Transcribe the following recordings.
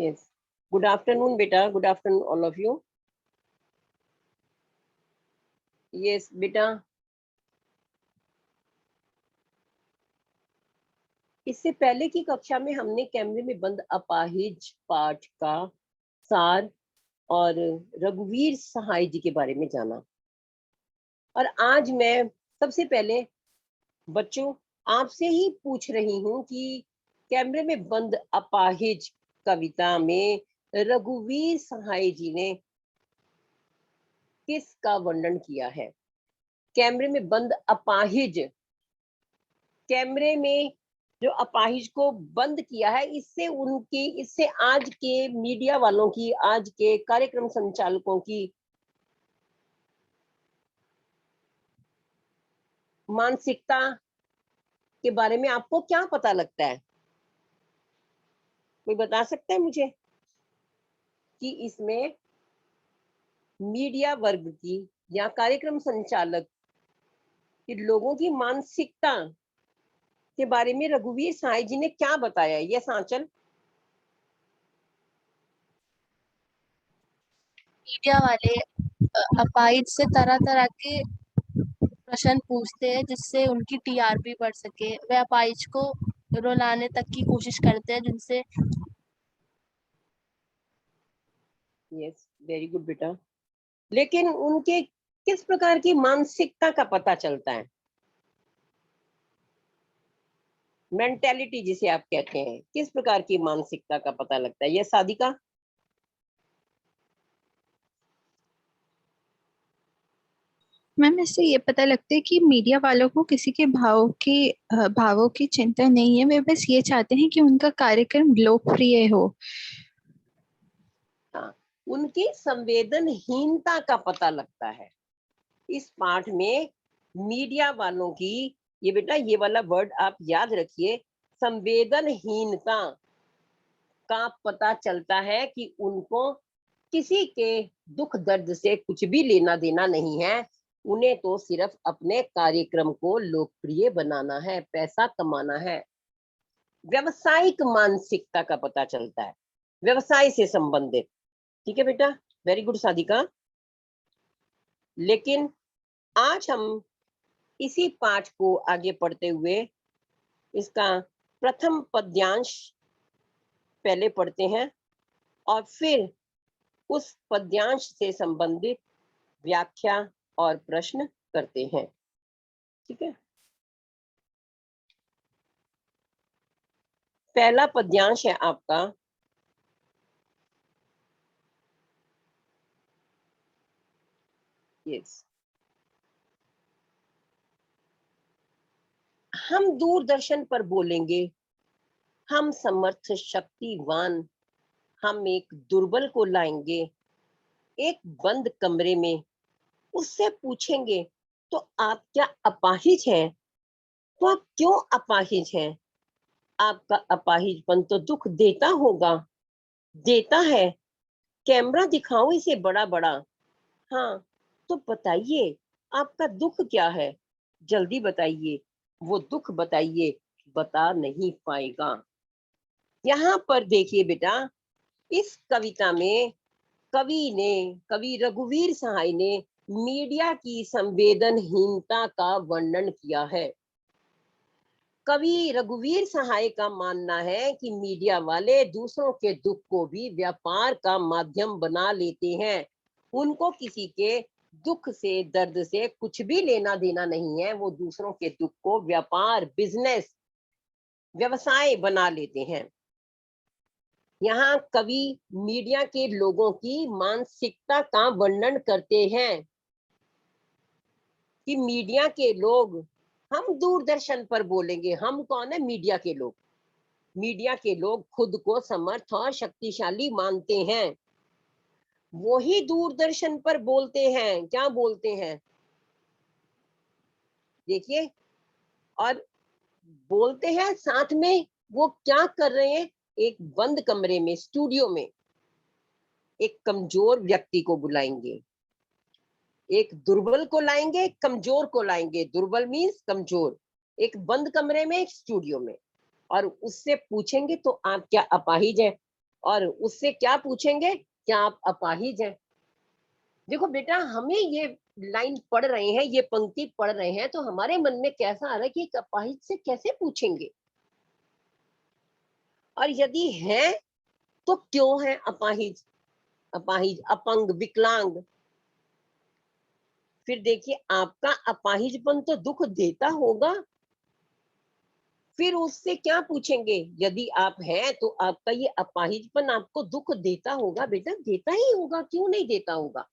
Yes. Good afternoon, beta. Good afternoon, all of you. Yes, beta. इससे पहले की कक्षा में हमने कैमरे में बंद अपाहिज पाठ का सार और रघुवीर सहाय जी के बारे में जाना। और आज मैं सबसे पहले बच्चों आपसे ही पूछ रही हूँ कि कैमरे में बंद अपाहिज कविता में रघुवीर सहाय जी ने किसका वर्णन किया है? कैमरे में बंद अपाहिज, कैमरे में जो अपाहिज को बंद किया है, इससे आज के मीडिया वालों की, आज के कार्यक्रम संचालकों की मानसिकता के बारे में आपको क्या पता लगता है? कोई बता सकता है मुझे कि इसमें मीडिया वर्ग की या कार्यक्रम संचालक के लोगों की मानसिकता के बारे में रघुवीर सहाय जी ने क्या बताया? ये आंचल। मीडिया वाले अपाहिज से तरह तरह के प्रश्न पूछते हैं जिससे उनकी टीआरपी बढ़ सके। वे अपाहिज को रुलाने तक की कोशिश करते हैं जिनसे। यस, वेरी गुड बेटा। लेकिन उनके किस प्रकार की मानसिकता का पता चलता है? मेंटेलिटी जिसे आप कहते हैं, किस प्रकार की मानसिकता का पता लगता है? ये सादिका। मैम, इससे ये पता लगता है कि मीडिया वालों को किसी के भावों की चिंता नहीं है। वे बस ये चाहते हैं कि उनका कार्यक्रम लोकप्रिय हो। हाँ, उनकी संवेदनहीनता का पता लगता है। इस पाठ में मीडिया वालों की, ये बेटा ये वाला वर्ड आप याद रखिए, संवेदनहीनता का पता चलता है कि उनको किसी के दुख दर्द से कुछ भी लेना देना नहीं है। उन्हें तो सिर्फ अपने कार्यक्रम को लोकप्रिय बनाना है, पैसा कमाना है। व्यवसायिक मानसिकता का पता चलता है, व्यवसाय से संबंधित। ठीक है बेटा, वेरी गुड सादिका। लेकिन आज हम इसी पाठ को आगे पढ़ते हुए इसका प्रथम पद्यांश पहले पढ़ते हैं और फिर उस पद्यांश से संबंधित व्याख्या और प्रश्न करते हैं। ठीक है, पहला पद्यांश है आपका, यस। हम दूरदर्शन पर बोलेंगे, हम समर्थ शक्तिवान, हम एक दुर्बल को लाएंगे एक बंद कमरे में, उससे पूछेंगे तो आप क्या अपाहिज हैं? तो आप क्यों अपाहिज हैं? आपका अपाहिजपन तो दुख देता होगा, देता है। कैमरा दिखाओ इसे बड़ा बड़ा। हाँ, तो बताइए आपका दुख क्या है? जल्दी बताइए, वो दुख बताइए, बता नहीं पाएगा। यहाँ पर देखिए बेटा, इस कविता में कवि रघुवीर सहाय ने मीडिया की संवेदनहीनता का वर्णन किया है। कवि रघुवीर सहाय का मानना है कि मीडिया वाले दूसरों के दुख को भी व्यापार का माध्यम बना लेते हैं। उनको किसी के दुख से, दर्द से कुछ भी लेना देना नहीं है। वो दूसरों के दुख को व्यापार, बिजनेस, व्यवसाय बना लेते हैं। यहाँ कवि मीडिया के लोगों की मानसिकता का वर्णन करते हैं कि मीडिया के लोग, हम दूरदर्शन पर बोलेंगे, हम कौन है? मीडिया के लोग। मीडिया के लोग खुद को समर्थ और शक्तिशाली मानते हैं। वही दूरदर्शन पर बोलते हैं, क्या बोलते हैं देखिए, और बोलते हैं साथ में वो क्या कर रहे हैं? एक बंद कमरे में, स्टूडियो में एक कमजोर व्यक्ति को बुलाएंगे, एक दुर्बल को लाएंगे, एक कमजोर को लाएंगे। दुर्बल मीन्स कमजोर, एक बंद कमरे में, एक स्टूडियो में, और उससे पूछेंगे तो आप क्या अपाहिज हैं? और उससे क्या पूछेंगे, क्या आप अपाहिज हैं? देखो बेटा, हमें ये लाइन पढ़ रहे हैं, ये पंक्ति पढ़ रहे हैं, तो हमारे मन में कैसा आ रहा है कि एक अपाहिज से कैसे पूछेंगे, और यदि है तो क्यों है अपाहिज? अपाहिज, अपंग, विकलांग। फिर देखिए, आपका अपाहिजपन तो दुख देता होगा, फिर उससे क्या पूछेंगे? यदि आप हैं तो आपका ये अपाहिजपन आपको दुख देता होगा बेटा, देता ही होगा, क्यों नहीं देता होगा?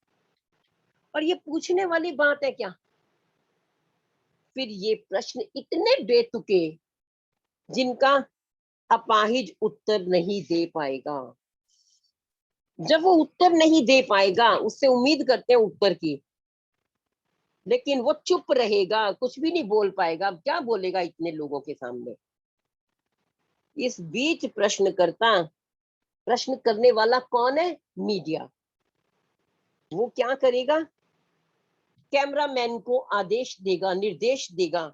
और ये पूछने वाली बात है क्या? फिर ये प्रश्न इतने बेतुके, जिनका अपाहिज उत्तर नहीं दे पाएगा। जब वो उत्तर नहीं दे पाएगा, उससे उम्मीद करते हैं उत्तर की, लेकिन वो चुप रहेगा, कुछ भी नहीं बोल पाएगा। अब क्या बोलेगा इतने लोगों के सामने? इस बीच प्रश्न करने वाला कौन है? मीडिया। वो क्या करेगा? कैमरामैन को आदेश देगा, निर्देश देगा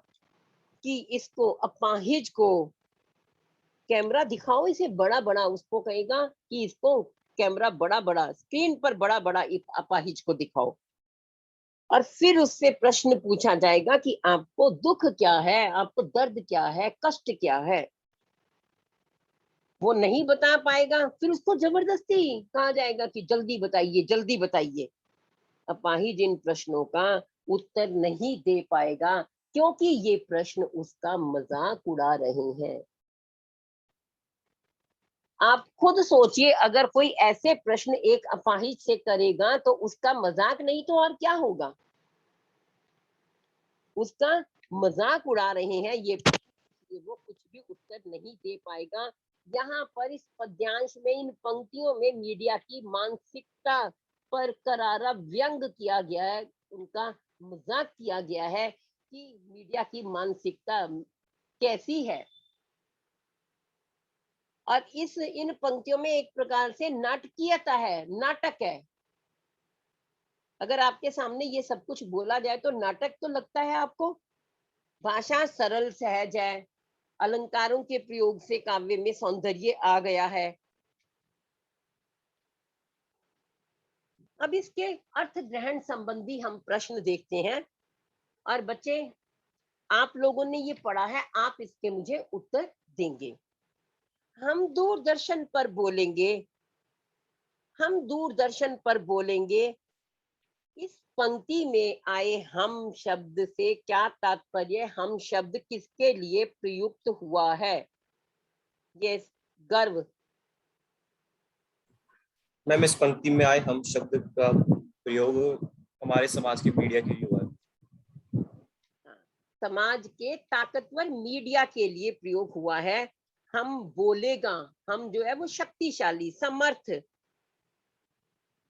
कि इसको, अपाहिज को कैमरा दिखाओ, इसे बड़ा बड़ा। उसको कहेगा कि इसको कैमरा बड़ा बड़ा, स्क्रीन पर बड़ा बड़ा अपाहिज को दिखाओ। और फिर उससे प्रश्न पूछा जाएगा कि आपको दुख क्या है, आपको दर्द क्या है, कष्ट क्या है। वो नहीं बता पाएगा, फिर उसको जबरदस्ती कहा जाएगा कि जल्दी बताइए, जल्दी बताइए। अपाहिज इन प्रश्नों का उत्तर नहीं दे पाएगा, क्योंकि ये प्रश्न उसका मजाक उड़ा रहे हैं। आप खुद सोचिए, अगर कोई ऐसे प्रश्न एक अपाहिज से करेगा तो उसका मजाक नहीं तो और क्या होगा? उसका मजाक उड़ा रहे हैं ये वो कुछ भी उत्तर नहीं दे पाएगा। यहाँ पर इस पद्यांश में, इन पंक्तियों में मीडिया की मानसिकता पर करारा व्यंग किया गया है, उनका मजाक किया गया है कि मीडिया की मानसिकता कैसी है। और इन पंक्तियों में एक प्रकार से नाटकीयता है, नाटक है। अगर आपके सामने ये सब कुछ बोला जाए तो नाटक तो लगता है आपको? भाषा सरल सहज है, अलंकारों के प्रयोग से काव्य में सौंदर्य आ गया है। अब इसके अर्थ ग्रहण संबंधी हम प्रश्न देखते हैं। और बच्चे, आप लोगों ने ये पढ़ा है, आप इसके मुझे उत्तर देंगे। हम दूरदर्शन पर बोलेंगे, हम दूरदर्शन पर बोलेंगे, इस पंक्ति में आए हम शब्द से क्या तात्पर्य? हम शब्द किसके लिए प्रयुक्त हुआ है? ये गर्व। मैम, इस पंक्ति में आए हम शब्द का प्रयोग हमारे समाज की मीडिया के लिए हुआ है। समाज के ताकतवर मीडिया के लिए प्रयोग हुआ है। हम बोलेगा, हम जो है वो शक्तिशाली, समर्थ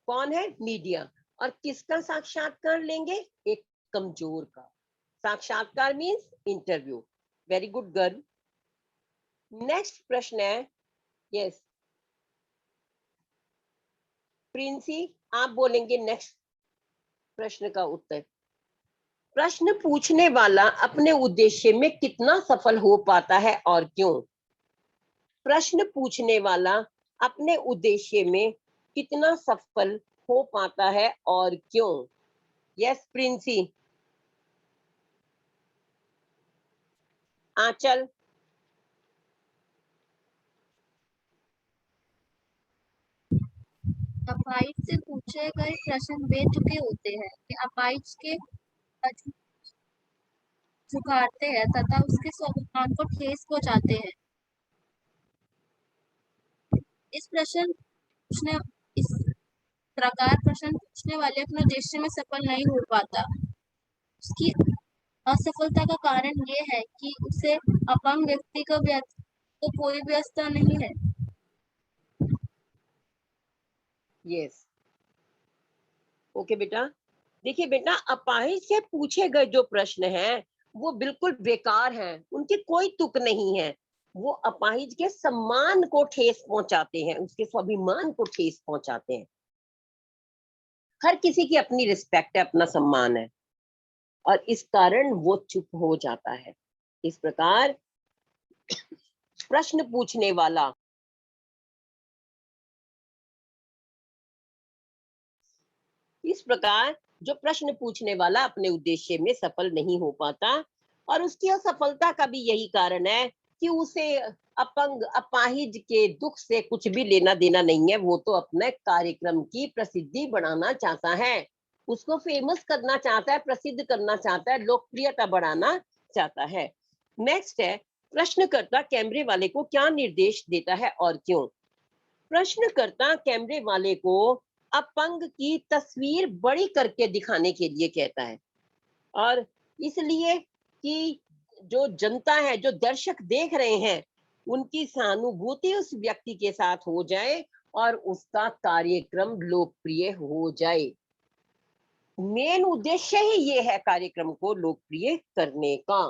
कौन है? मीडिया। और किसका साक्षात्कार लेंगे? एक कमजोर का। साक्षात्कार means interview. Very good girl. Next प्रश्न है, यस प्रिंसी, आप बोलेंगे नेक्स्ट प्रश्न का उत्तर। प्रश्न पूछने वाला अपने उद्देश्य में कितना सफल हो पाता है और क्यों? प्रश्न पूछने वाला अपने उद्देश्य में कितना सफल हो पाता है और क्यों? यस प्रिंसी। आंचल। अपाहिज से पूछे गए प्रश्न बेतुके होते हैं, कि अपाहिज के झुकाते हैं तथा उसके स्वाभिमान को ठेस पहुंचाते हैं। इस प्रकार प्रश्न पूछने वाले अपने उद्देश्य में सफल नहीं हो पाता। उसकी असफलता का कारण ये है कि उसे अपंग व्यक्ति का तो कोई व्यवस्था नहीं है। यस ओके बेटा। देखिए बेटा, अपाहिज से पूछे गए जो प्रश्न हैं वो बिल्कुल बेकार हैं, उनकी कोई तुक नहीं है। वो अपाहिज के सम्मान को ठेस पहुंचाते हैं, उसके स्वाभिमान को ठेस पहुंचाते हैं। हर किसी की अपनी रिस्पेक्ट है, अपना सम्मान है, और इस कारण वो चुप हो जाता है। इस प्रकार प्रश्न पूछने वाला इस प्रकार जो प्रश्न पूछने वाला अपने उद्देश्य में सफल नहीं हो पाता, और उसकी असफलता का भी यही कारण है कि उसे अपंग अपाहिज के दुख से कुछ भी लेना देना नहीं है। वो तो अपने कार्यक्रम की प्रसिद्धि बढ़ाना चाहता है, उसको फेमस करना चाहता है, प्रसिद्ध करना चाहता है, लोकप्रियता बढ़ाना चाहता है। नेक्स्ट है, प्रश्नकर्ता कैमरे वाले को क्या निर्देश देता है और क्यों? प्रश्नकर्ता कैमरे वाले को अपंग की तस्वीर बड़ी करके दिखाने के लिए कहता है, और इसलिए कि जो जनता है, जो दर्शक देख रहे हैं, उनकी सहानुभूति उस व्यक्ति के साथ हो जाए और उसका कार्यक्रम लोकप्रिय हो जाए। मेन उद्देश्य ही ये है कार्यक्रम को लोकप्रिय करने का,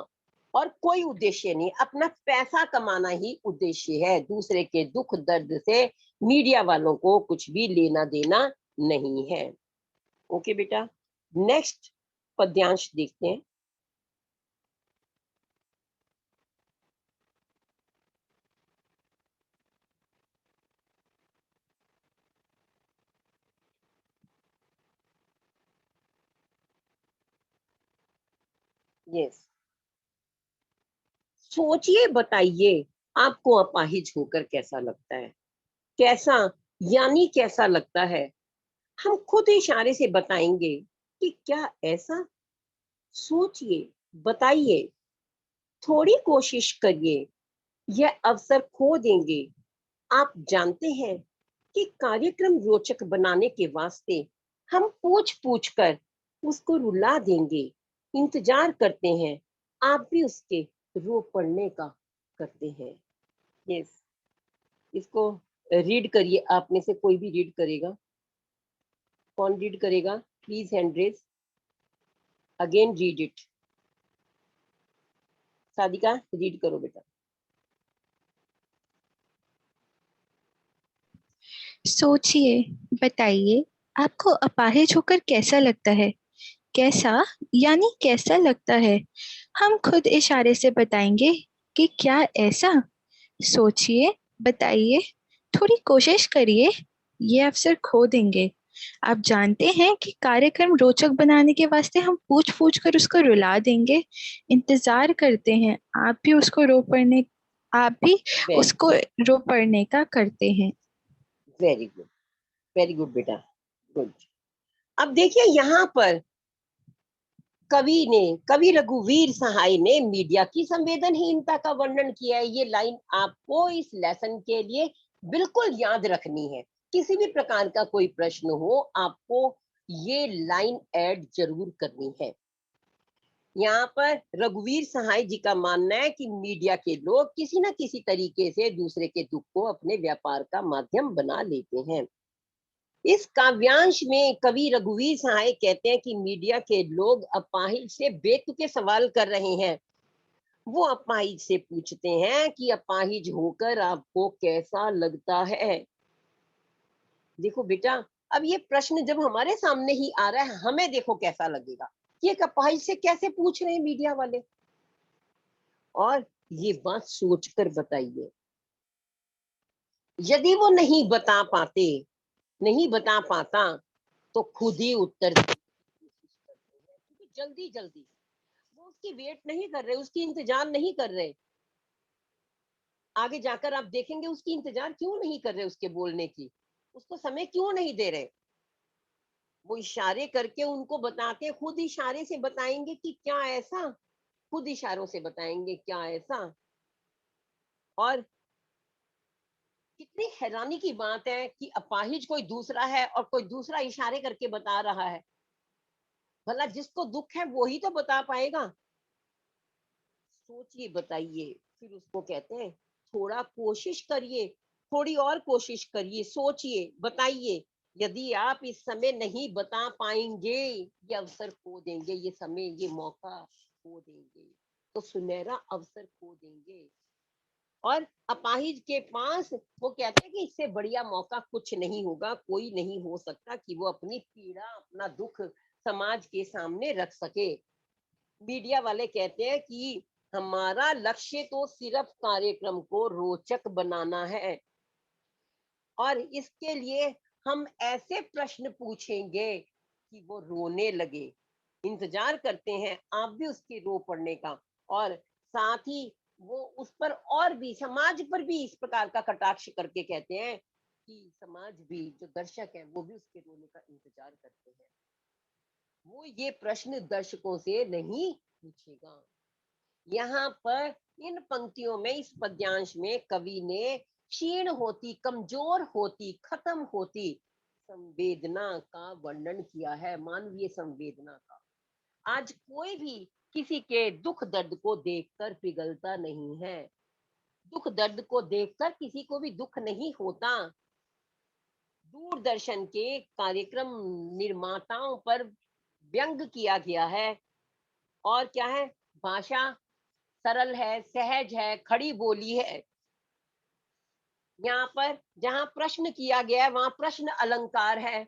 और कोई उद्देश्य नहीं, अपना पैसा कमाना ही उद्देश्य है। दूसरे के दुख दर्द से मीडिया वालों को कुछ भी लेना देना नहीं है। ओके बेटा, नेक्स्ट पद्यांश देखते हैं। यस, सोचिए, बताइए आपको अपाहिज होकर कैसा लगता है? कैसा यानी कैसा लगता है? हम खुद इशारे से बताएंगे कि क्या ऐसा? सोचिए, बताइए, थोड़ी कोशिश करिए, यह अवसर खो देंगे। आप जानते हैं कि कार्यक्रम रोचक बनाने के वास्ते हम पूछ पूछ कर उसको रुला देंगे। इंतजार करते हैं, आप भी उसके रो पड़ने का करते हैं। यस, इसको रीड करिए। आप में से कोई भी रीड करेगा? कौन रीड करेगा? Please hand raise, again read it. Sadika, read करो बेटा। सोचिए, बताइए, आपको अपाहिज होकर कैसा लगता है? कैसा यानी कैसा लगता है? हम खुद इशारे से बताएंगे कि क्या ऐसा? सोचिए, बताइए, थोड़ी कोशिश करिए, ये अवसर खो देंगे। आप जानते हैं कि कार्यक्रम रोचक बनाने के वास्ते हम पूछ पूछ कर उसको रुला देंगे। इंतजार करते हैं, आप भी उसको रो पड़ने का करते हैं। वेरी गुड, वेरी गुड बेटा, गुड। अब देखिए, यहाँ पर कवि रघुवीर सहाय ने मीडिया की संवेदनहीनता का वर्णन किया है। ये लाइन आपको इस लेसन के लिए बिल्कुल याद रखनी है। किसी भी प्रकार का कोई प्रश्न हो, आपको ये लाइन ऐड जरूर करनी है। यहाँ पर रघुवीर सहाय जी का मानना है कि मीडिया के लोग किसी न किसी तरीके से दूसरे के दुख को अपने व्यापार का माध्यम बना लेते हैं। इस काव्यांश में कवि रघुवीर सहाय कहते हैं कि मीडिया के लोग अपाहिज से बेतुके सवाल कर रहे हैं। वो अपाहिज से पूछते हैं कि अपाहिज होकर आपको कैसा लगता है? देखो बेटा, अब ये प्रश्न जब हमारे सामने ही आ रहा है, हमें देखो कैसा लगेगा कि एक अपाहिज से कैसे पूछ रहे हैं मीडिया वाले। और ये बात सोचकर बताइए। यदि वो नहीं बता पाता तो खुद ही उत्तर देने की कोशिश करते हैं, क्योंकि जल्दी जल्दी वो उसकी वेट नहीं कर रहे, उसकी इंतजार नहीं कर रहे। आगे जाकर आप देखेंगे उसकी इंतजार क्यों नहीं कर रहे, उसके बोलने की, उसको समय क्यों नहीं दे रहे। वो इशारे करके उनको बताते, खुद इशारे से बताएंगे कि क्या ऐसा, खुद इशारों से बताएंगे क्या ऐसा। और कितनी हैरानी की बात है कि अपाहिज कोई दूसरा है और कोई दूसरा इशारे करके बता रहा है। भला जिसको दुख है वो ही तो बता पाएगा। सोचिए, बताइए। फिर उसको कहते हैं थोड़ा कोशिश करिए, थोड़ी और कोशिश करिए, सोचिए, बताइए। यदि आप इस समय नहीं बता पाएंगे, ये अवसर खो देंगे, ये समय, ये मौका खो देंगे, तो सुनहरा अवसर खो देंगे। और अपाहिज के पास वो कहते हैं कि इससे बढ़िया मौका कुछ नहीं होगा, कोई नहीं हो सकता कि वो अपनी पीड़ा, अपना दुख समाज के सामने रख सके। मीडिया वाले कहते हैं कि हमारा लक्ष्य तो सिर्फ कार्यक्रम को रोचक बनाना है, और इसके लिए हम ऐसे प्रश्न पूछेंगे कि वो रोने लगे, इंतजार करते हैं आप भी उसके रो पड़ने का, और साथ ही वो उस पर और भी, समाज पर भी इस प्रकार का कटाक्ष करके कहते हैं कि समाज भी, जो दर्शक है वो भी उसके रोने का इंतजार करते हैं। वो ये प्रश्न दर्शकों से नहीं पूछेगा। यहाँ पर इन पंक्तियों में, इस पद्यांश में कवि ने क्षीण होती, कमजोर होती, खत्म होती संवेदना का वर्णन किया है, मानवीय संवेदना का। आज कोई भी किसी के दुख दर्द को देखकर पिघलता नहीं है। दुख दर्द को देखकर किसी को भी दुख नहीं होता। दूरदर्शन के कार्यक्रम निर्माताओं पर व्यंग किया गया है, और क्या है, भाषा सरल है, सहज है, खड़ी बोली है। यहाँ पर जहां प्रश्न किया गया है वहां प्रश्न अलंकार है।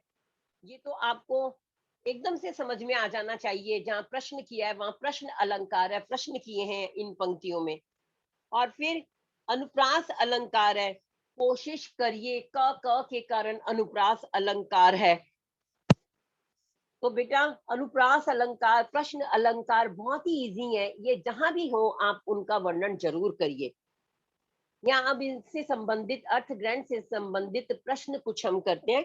ये तो आपको एकदम से समझ में आ जाना चाहिए। जहां प्रश्न किया है वहां प्रश्न अलंकार है, प्रश्न किए हैं इन पंक्तियों में। और फिर अनुप्रास अलंकार है। कोशिश करिए, क के कारण अनुप्रास अलंकार है। तो बेटा अनुप्रास अलंकार, प्रश्न अलंकार बहुत ही इजी है, ये जहां भी हो आप उनका वर्णन जरूर करिए। यहाँ अब इससे संबंधित, अर्थ ग्रहण से संबंधित प्रश्न कुछ हम करते हैं।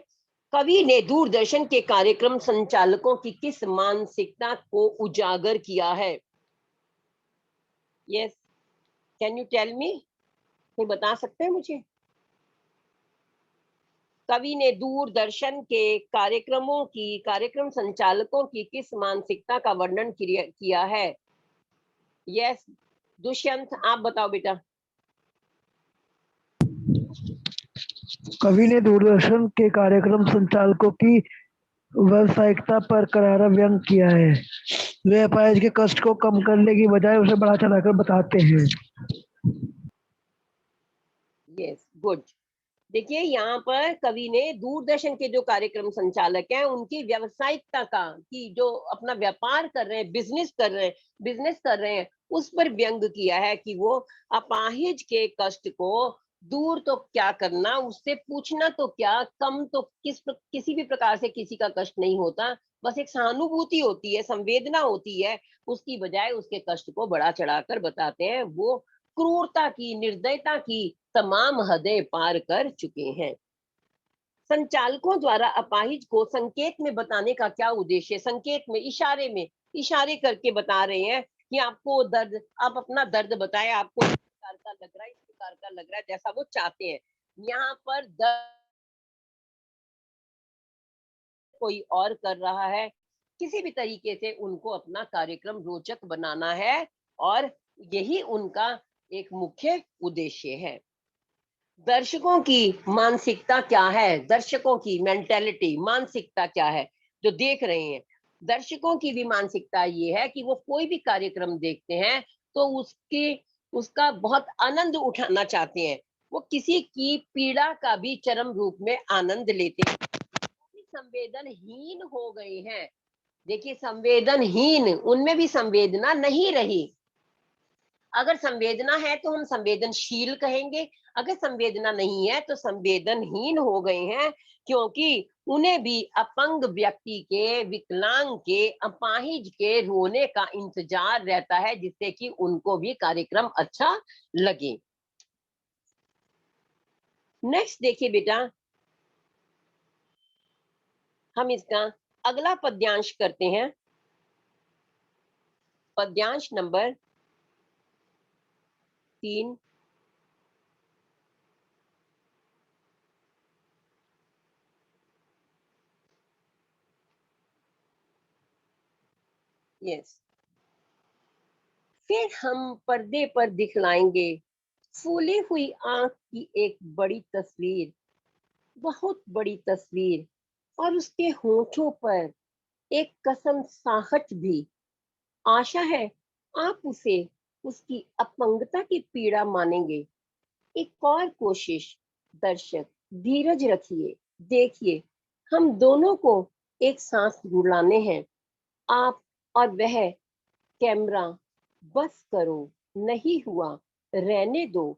कवि ने दूरदर्शन के कार्यक्रम संचालकों की किस मानसिकता को उजागर किया है? Yes, can you tell me? कोई बता सकते हैं मुझे? कवि ने दूरदर्शन के कार्यक्रम संचालकों की किस मानसिकता का वर्णन किया है? यस, दुष्यंत आप बताओ बेटा। कवि ने दूरदर्शन के कार्यक्रम संचालकों की व्यावसायिकता पर करारा व्यंग किया है। वे अपाहिज के कष्ट को कम करने की बजाय उसे बढ़ा चढ़ाकर बताते हैं। Yes, good. देखिए यहाँ पर कवि ने दूरदर्शन के जो कार्यक्रम संचालक हैं उनकी व्यावसायिकता का, कि जो अपना व्यापार कर रहे हैं, बिजनेस कर रहे हैं, उस पर व्यंग किया है कि वो अपाहिज के कष्ट को दूर तो क्या करना, उससे पूछना तो क्या, कम तो किसी भी प्रकार से किसी का कष्ट नहीं होता, बस एक सहानुभूति होती है, संवेदना होती है, उसकी बजाय उसके कष्ट को बढ़ा चढ़ाकर बताते हैं। वो क्रूरता की, निर्दयता की तमाम हदें पार कर चुके हैं। संचालकों द्वारा अपाहिज को संकेत में बताने का क्या उद्देश्य है? संकेत में, इशारे करके बता रहे हैं कि आपको दर्द, आप अपना दर्द बताएं, आपको इस प्रकार का लग रहा है, इस प्रकार का लग रहा है, जैसा वो चाहते हैं। यहाँ पर दर्द कोई और कर रहा है, किसी भी तरीके से उनको अपना कार्यक्रम रोचक बनाना है, और यही उनका एक मुख्य उद्देश्य है। दर्शकों की मानसिकता क्या है? दर्शकों की मेंटेलिटी, मानसिकता क्या है जो देख रहे हैं? दर्शकों की भी मानसिकता ये है कि वो कोई भी कार्यक्रम देखते हैं तो उसका बहुत आनंद उठाना चाहते हैं। वो किसी की पीड़ा का भी चरम रूप में आनंद लेते हैं। संवेदनहीन हो गए हैं। देखिए संवेदनहीन, उनमें भी संवेदना नहीं रही। अगर संवेदना है तो हम संवेदनशील कहेंगे, अगर संवेदना नहीं है तो संवेदनहीन हो गए हैं, क्योंकि उन्हें भी अपंग व्यक्ति के, विकलांग के, अपाहिज के रोने का इंतजार रहता है, जिससे कि उनको भी कार्यक्रम अच्छा लगे। नेक्स्ट देखिए बेटा, हम इसका अगला पद्यांश करते हैं। पद्यांश नंबर 3। यस, फिर हम पर्दे पर दिखलाएंगे फूली हुई आंख की एक बड़ी तस्वीर, बहुत बड़ी तस्वीर, और उसके होठों पर एक कसम साहट भी। आशा है आप उसे उसकी अपंगता की पीड़ा मानेंगे। एक और कोशिश, दर्शक धीरज रखिए, देखिए हम दोनों को एक सांस रुलाने हैं, आप और वह। कैमरा बस करो, नहीं हुआ, रहने दो,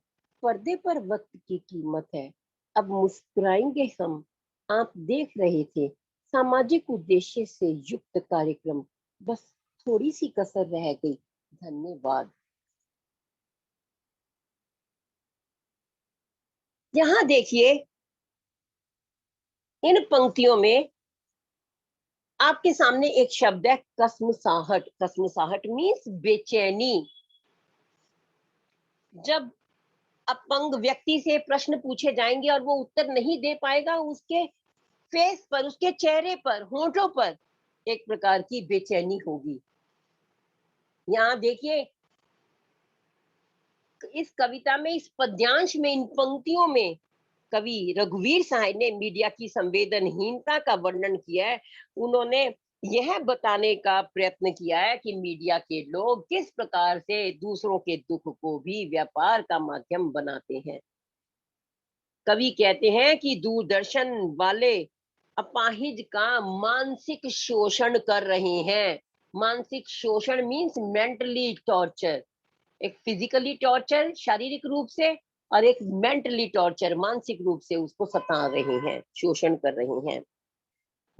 पर्दे पर वक्त की कीमत है, अब मुस्कुराएंगे हम, आप देख रहे थे, सामाजिक उद्देश्य से युक्त कार्यक्रम, बस थोड़ी सी कसर रह गई। धन्यवाद। यहाँ देखिए, इन पंक्तियों में आपके सामने एक शब्द है कसमुसाहट। कसमुसाहट मीन्स बेचैनी। जब अपंग व्यक्ति से प्रश्न पूछे जाएंगे और वो उत्तर नहीं दे पाएगा, उसके फेस पर, उसके चेहरे पर, होंठों पर एक प्रकार की बेचैनी होगी। यहाँ देखिए, इस कविता में, इस पद्यांश में, इन पंक्तियों में कवि रघुवीर सहाय ने मीडिया की संवेदनहीनता का वर्णन किया है। उन्होंने यह बताने का प्रयत्न किया है कि मीडिया के लोग किस प्रकार से दूसरों के दुख को भी व्यापार का माध्यम बनाते हैं। कवि कहते हैं कि दूरदर्शन वाले अपाहिज का मानसिक शोषण कर रहे हैं। मानसिक शोषण मीन्स मेंटली टॉर्चर। एक फिजिकली टॉर्चर शारीरिक रूप से, और एक मेंटली टॉर्चर मानसिक रूप से उसको सता रहे हैं, शोषण कर रहे हैं।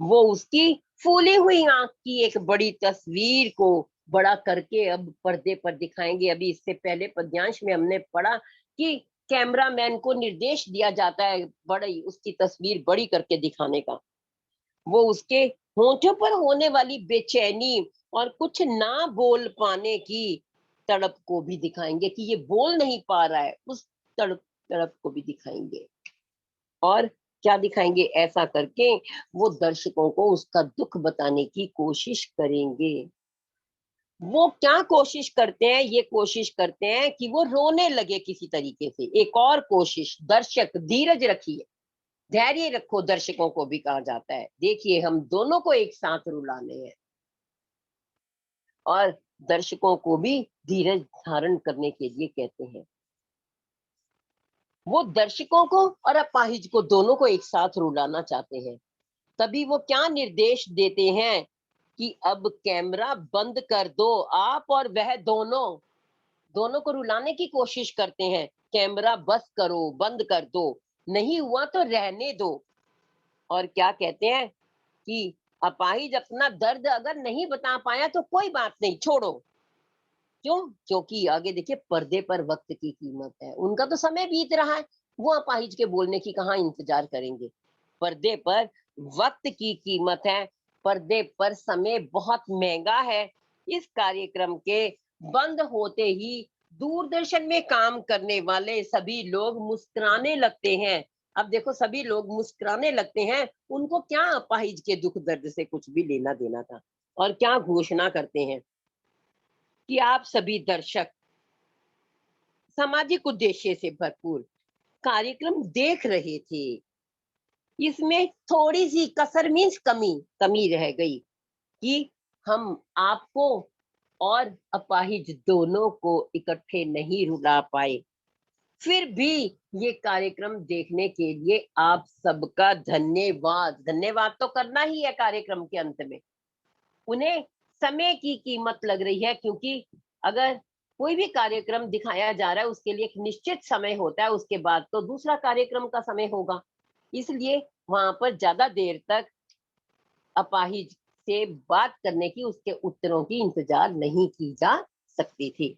वो उसकी फूली हुई आंख की एक बड़ी तस्वीर को बड़ा करके अब पर्दे पर दिखाएंगे। अभी इससे पहले पद्यांश में हमने पढ़ा कि कैमरामैन को निर्देश दिया जाता है बड़ी उसकी तस्वीर बड़ी करके दिखाने का। वो उसके होंठों पर होने वाली बेचैनी और कुछ ना बोल पाने की तड़प को भी दिखाएंगे कि ये बोल नहीं पा रहा है, उस तड़प को भी दिखाएंगे। और क्या दिखाएंगे? ऐसा करके वो दर्शकों को उसका दुख बताने की कोशिश करेंगे। वो क्या कोशिश करते हैं? ये कोशिश करते हैं कि वो रोने लगे किसी तरीके से। एक और कोशिश, दर्शक धीरज रखिए, धैर्य रखो, दर्शकों को भी कहा जाता है। देखिए, हम दोनों को एक साथ रुलाने हैं और दर्शकों को भी धीरज धारण करने के लिए कहते हैं। वो दर्शकों को और अपाहिज को दोनों को एक साथ रुलाना चाहते हैं। तभी वो क्या निर्देश देते हैं कि अब कैमरा बंद कर दो। आप और वह दोनों को रुलाने की कोशिश करते हैं। कैमरा बस करो, बंद कर दो, नहीं हुआ तो रहने दो। और क्या कहते हैं कि अपाहिज अपना दर्द अगर नहीं बता पाया तो कोई बात नहीं, छोड़ो। क्यों? क्योंकि आगे देखिए, पर्दे पर वक्त की कीमत है। उनका तो समय बीत रहा है, वो अपाहिज के बोलने की कहाँ इंतजार करेंगे। पर्दे पर वक्त की कीमत है, पर्दे पर समय बहुत महंगा है। इस कार्यक्रम के बंद होते ही दूरदर्शन में काम करने वाले सभी लोग मुस्कुराने लगते हैं। अब देखो, सभी लोग मुस्कुराने लगते हैं। उनको क्या अपाहिज के दुख दर्द से कुछ भी लेना देना था। और क्या घोषणा करते हैं कि आप सभी दर्शक सामाजिक उद्देश्य से भरपूर कार्यक्रम देख रहे थे। इसमें थोड़ी सी कसर मीन्स कमी रह गई कि हम आपको और अपाहिज दोनों को इकट्ठे नहीं रुला पाए। फिर भी ये कार्यक्रम देखने के लिए आप सबका धन्यवाद। धन्यवाद तो करना ही है कार्यक्रम के अंत में। उन्हें समय की कीमत लग रही है, क्योंकि अगर कोई भी कार्यक्रम दिखाया जा रहा है उसके लिए एक निश्चित समय होता है, उसके बाद तो दूसरा कार्यक्रम का समय होगा। इसलिए वहां पर ज्यादा देर तक अपाहिज से बात करने की, उसके उत्तरों की इंतजार नहीं की जा सकती थी।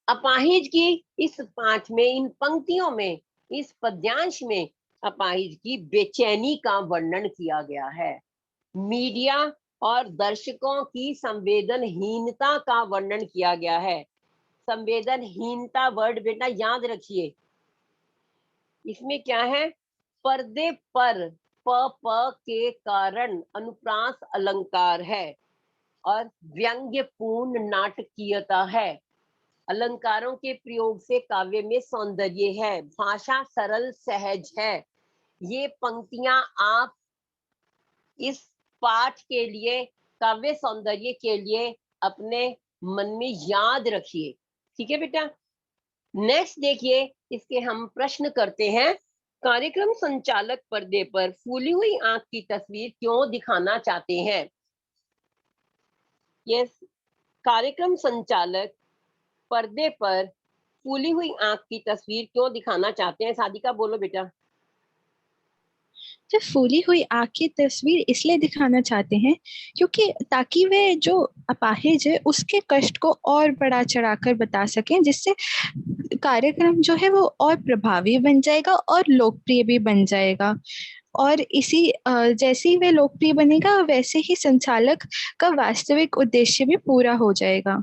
अपाहिज की इस पाठ में, इन पंक्तियों में, इस पद्यांश में अपाहिज की बेचैनी का वर्णन किया गया है। मीडिया और दर्शकों की संवेदनहीनता का वर्णन किया गया है। संवेदनहीनता वर्ड बेटा याद रखिए, इसमें क्या है? पर्दे पर प के कारण अनुप्रास अलंकार है और व्यंग्यपूर्ण नाटकीयता है। अलंकारों के प्रयोग से काव्य में सौंदर्य है, भाषा सरल सहज है। ये पंक्तियां आप इस पाठ के लिए, काव्य सौंदर्य के लिए अपने मन में याद रखिए। ठीक है बेटा? नेक्स्ट देखिए, इसके हम प्रश्न करते हैं। कार्यक्रम संचालक पर्दे पर फूली हुई आंख की तस्वीर क्यों दिखाना चाहते हैं? यस, कार्यक्रम संचालक पर्दे पर फूली हुई आंख की तस्वीर क्यों दिखाना चाहते हैं? सादिका बोलो बेटा। तो फूली हुई आँख की तस्वीर इसलिए दिखाना चाहते हैं क्योंकि ताकि वे जो अपाहिज है उसके कष्ट को और बढ़ा चढ़ाकर बता सकें, जिससे कार्यक्रम जो है वो और प्रभावी बन जाएगा और लोकप्रिय भी बन जाएगा। और जैसे ही वे लोकप्रिय बनेगा वैसे ही संचालक का वास्तविक उद्देश्य भी पूरा हो जाएगा।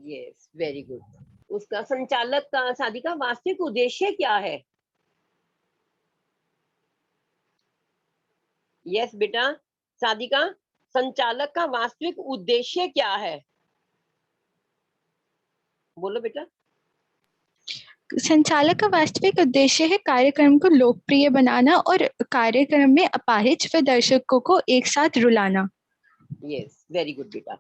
Yes, very good. उसका संचालक का शादी का वास्तविक उद्देश्य क्या है? यस बेटा, शादी का संचालक का वास्तविक उद्देश्य क्या है? बोलो बेटा। संचालक का वास्तविक उद्देश्य है कार्यक्रम को लोकप्रिय बनाना और कार्यक्रम में अपाहिज व दर्शकों को एक साथ रुलाना। यस, वेरी गुड बेटा।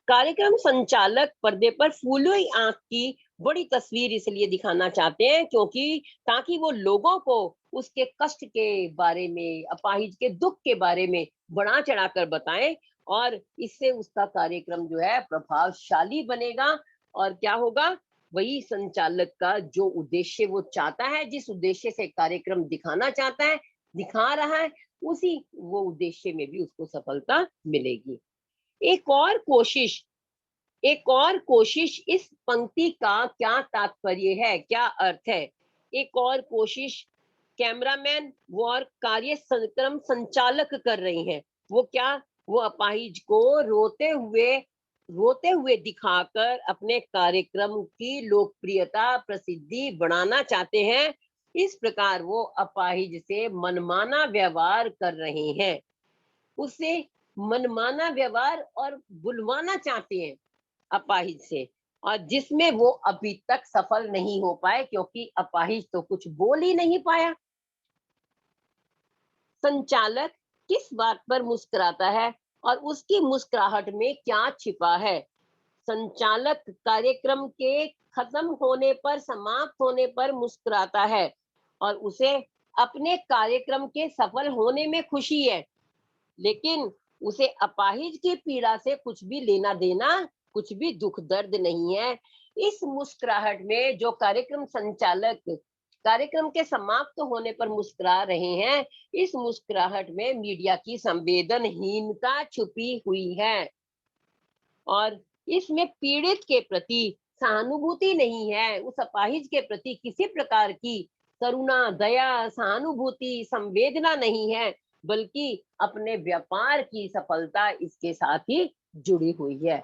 कार्यक्रम संचालक पर्दे पर फूली हुई आंख की बड़ी तस्वीर इसलिए दिखाना चाहते हैं क्योंकि ताकि वो लोगों को उसके कष्ट के बारे में, अपाहिज के दुख के बारे में बढ़ा चढ़ाकर बताएं और इससे उसका कार्यक्रम जो है प्रभावशाली बनेगा। और क्या होगा, वही संचालक का जो उद्देश्य वो चाहता है, जिस उद्देश्य से कार्यक्रम दिखाना चाहता है, दिखा रहा है, उसी वो उद्देश्य में भी उसको सफलता मिलेगी। एक और कोशिश इस पंक्ति का क्या तात्पर्य है, क्या अर्थ है? एक और कोशिश कैमरामैन और कार्यक्रम संचालक कर रही हैं। वो क्या? वो अपाहिज को रोते हुए दिखाकर अपने कार्यक्रम की लोकप्रियता, प्रसिद्धि बढ़ाना चाहते हैं। इस प्रकार वो अपाहिज से मनमाना व्यवहार कर रहे हैं, उससे मनमाना व्यवहार और बुलवाना चाहते हैं अपाहिज से, और जिसमें वो अभी तक सफल नहीं हो पाए क्योंकि अपाहिज तो कुछ बोल ही नहीं पाया। संचालक किस बात पर मुस्कुराता है और उसकी मुस्कुराहट में क्या छिपा है? संचालक कार्यक्रम के खत्म होने पर, समाप्त होने पर मुस्कुराता है और उसे अपने कार्यक्रम के सफल होने में खुशी है, लेकिन उसे अपाहिज की पीड़ा से कुछ भी लेना देना, कुछ भी दुख दर्द नहीं है। इस मुस्कुराहट में जो कार्यक्रम संचालक कार्यक्रम के समाप्त होने पर मुस्कुरा रहे हैं, इस मुस्कुराहट में मीडिया की संवेदनहीनता छुपी हुई है और इसमें पीड़ित के प्रति सहानुभूति नहीं है। उस अपाहिज के प्रति किसी प्रकार की करुणा, दया, सहानुभूति, संवेदना नहीं है, बल्कि अपने व्यापार की सफलता इसके साथ ही जुड़ी हुई है।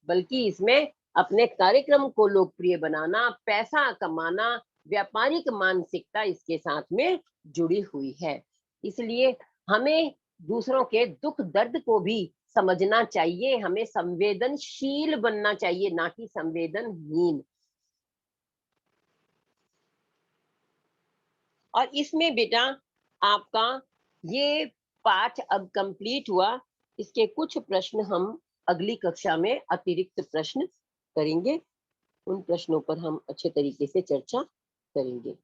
बल्कि इसमें अपने कार्यक्रम को लोकप्रिय बनाना, पैसा कमाना, व्यापारिक मानसिकता इसके साथ में जुड़ी हुई है। इसलिए हमें दूसरों के दुख दर्द को भी समझना चाहिए, हमें संवेदनशील बनना चाहिए, ना कि संवेदनहीन। और इसमें बेटा आपका ये पाठ अब कंप्लीट हुआ। इसके कुछ प्रश्न हम अगली कक्षा में अतिरिक्त प्रश्न करेंगे, उन प्रश्नों पर हम अच्छे तरीके से चर्चा करेंगे।